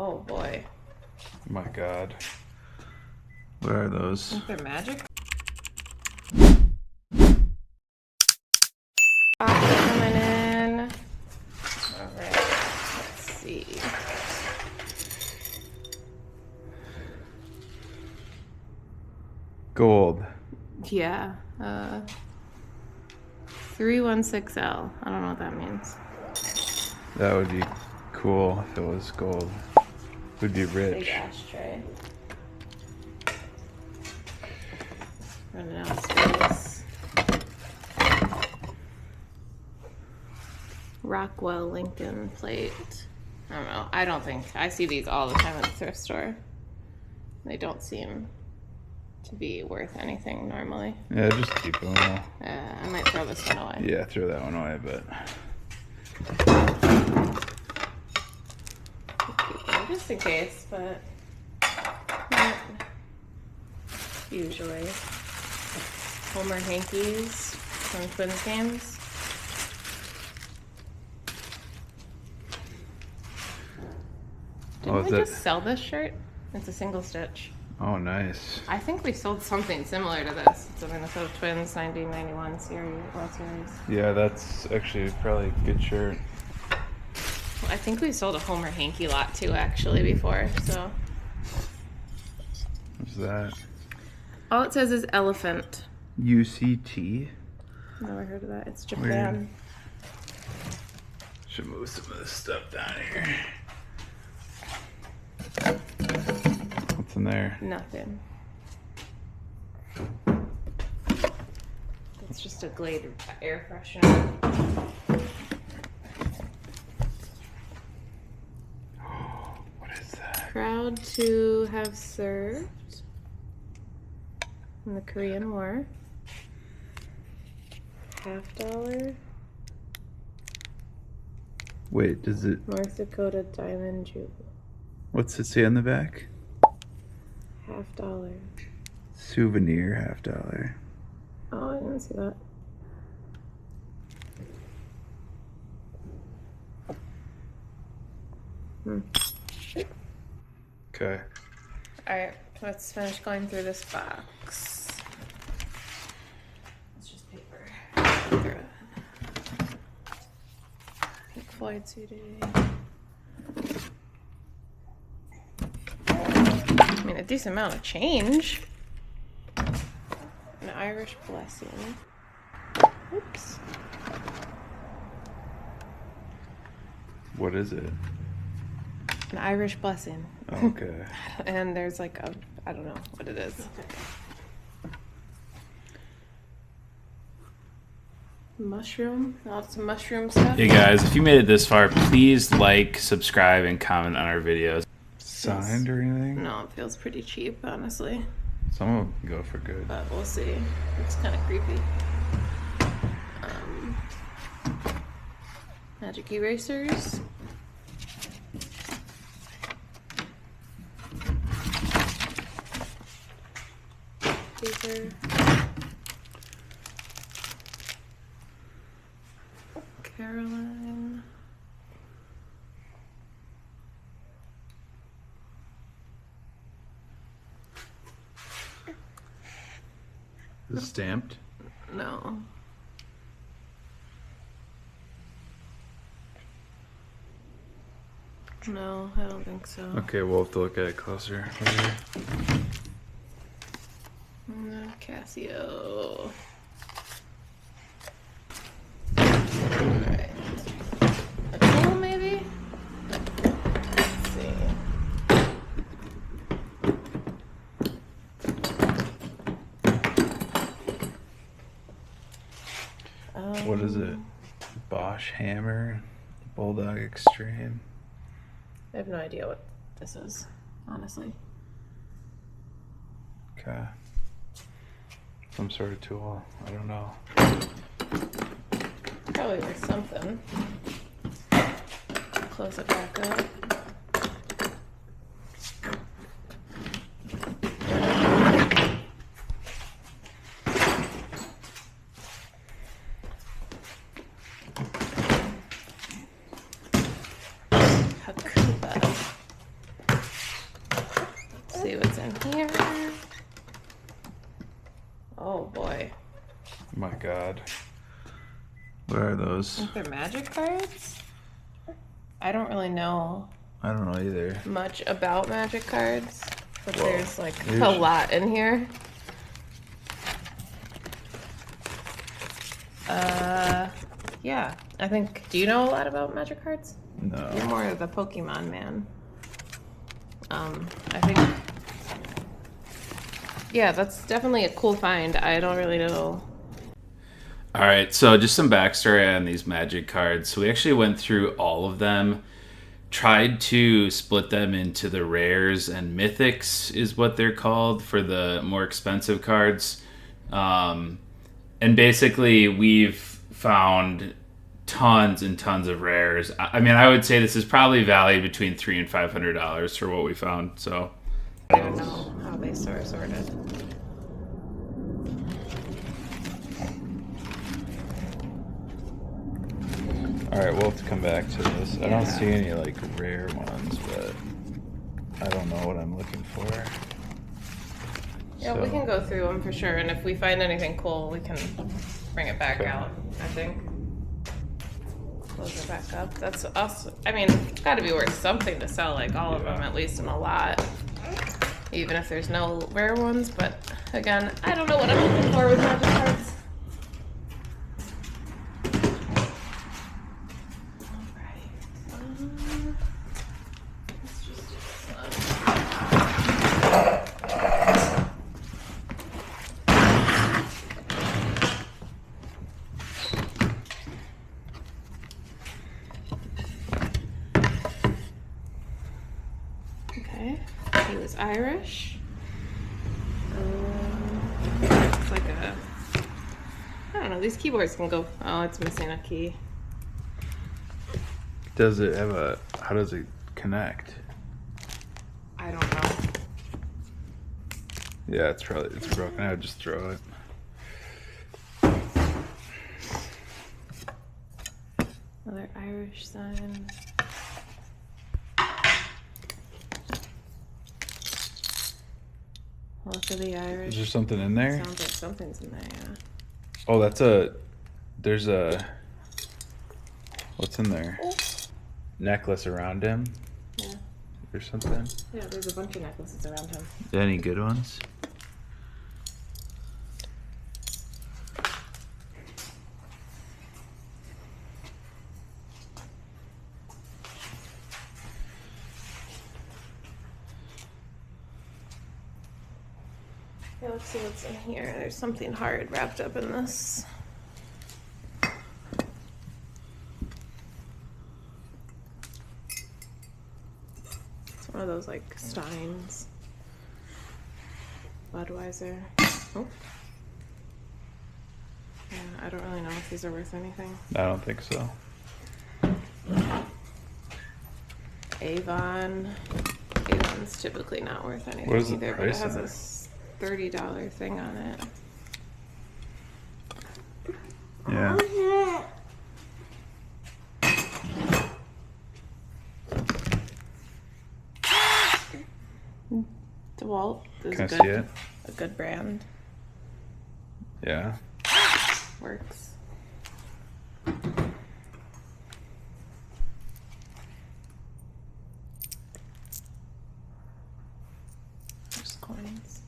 Oh boy. My God. What are those? I think they're magic. Coming in. Alright, let's see. Gold. Yeah. 316L. I don't know what that means. That would be cool if it was gold. Would be rich. Big ashtray. Running out of space. Rockwell Lincoln plate. I don't know. I don't think. I see these all the time at the thrift store. They don't seem to be worth anything normally. Yeah, just keep them all. I might throw this one away. Yeah, throw that one away, but. Keep them just in case, but not usually. Homer hankies from Twins games. Didn't we just sell this shirt? It's a single stitch. Oh, nice. I think we sold something similar to this. It's a Minnesota Twins 1991 series, World Series. Yeah, that's actually probably a good shirt. Well, I think we sold a Homer hanky lot too, actually, before. So. What's that? All it says is elephant. UCT. Never heard of that. It's Japan. Weird. Should move some of this stuff down here. What's in there? Nothing. It's just a Glade air freshener. What is that? Proud to have served in the Korean War. $50. Wait, does it... North Dakota Diamond Jewel. What's it say on the back? $50. Souvenir, $50. Oh, I didn't see that. Okay. Alright, let's finish going through this box. It's just paper. Through it. Pink Floyd CD. I mean, a decent amount of change. An Irish Blessing. Oops. What is it? An Irish Blessing. Okay. And there's like a, I don't know what it is. Mushroom? Lots of mushroom stuff. Hey guys, if you made it this far, please like, subscribe, and comment on our videos. Signed or anything? No, it feels pretty cheap, honestly. Some of them go for good. But we'll see. It's kind of creepy. Magic erasers. Paper. Caroline. Is it stamped? No. No, I don't think so. Okay, we'll have to look at it closer later. Casio. Alright. A tool, maybe? Let's see. What is it? Bosch Hammer? Bulldog Extreme? I have no idea what this is, honestly. Okay. Some sort of tool. I don't know. Probably worth something. Close it back up. Hakuba. god. What are those? I think they're magic cards. I don't really know I don't know either. much about magic cards, but Whoa. there's like Here's- a lot in here. Yeah, I think. Do you know a lot about magic cards? You're No. more of the Pokemon man. I think. Yeah, that's definitely a cool find. I don't really know. All right, so just some backstory on these magic cards. So we actually went through all of them, tried to split them into the rares and mythics is what they're called for the more expensive cards. And basically we've found tons and tons of rares. I mean, I would say this is probably valued between $300 and $500 for what we found. So I don't know how they sorted. All right, we'll have to come back to this. I don't see any like rare ones, but I don't know what I'm looking for. Yeah, we can go through them for sure, and if we find anything cool, we can bring it back Okay. out, I think. Close it back up. That's us. I mean, it's got to be worth something to sell, like all of them, at least in a lot. Even if there's no rare ones, but again, I don't know what I'm looking for with magic cards. Let's just do this one. Okay, he was Irish. It's like a, I don't know, these keyboards can go, oh, it's missing a key. Does it have a? How does it connect? I don't know. Yeah, it's broken. I would just throw it. Another Irish sign. Look at the Irish. Is there something in there? Sounds like something's in there, yeah. Oh, there's a. What's in there? Necklace around him Yeah. or something? Yeah, there's a bunch of necklaces around him. Any good ones? Yeah, let's see what's in here. There's something hard wrapped up in this. It's one of those like Steins. Budweiser. Oh. Yeah, I don't really know if these are worth anything. I don't think so. Avon. Avon's typically not worth anything What is the either, but it price has on a it? $30 thing on it. Yeah. DeWalt is Can I good. see it? A good brand. Yeah. Works. There's coins.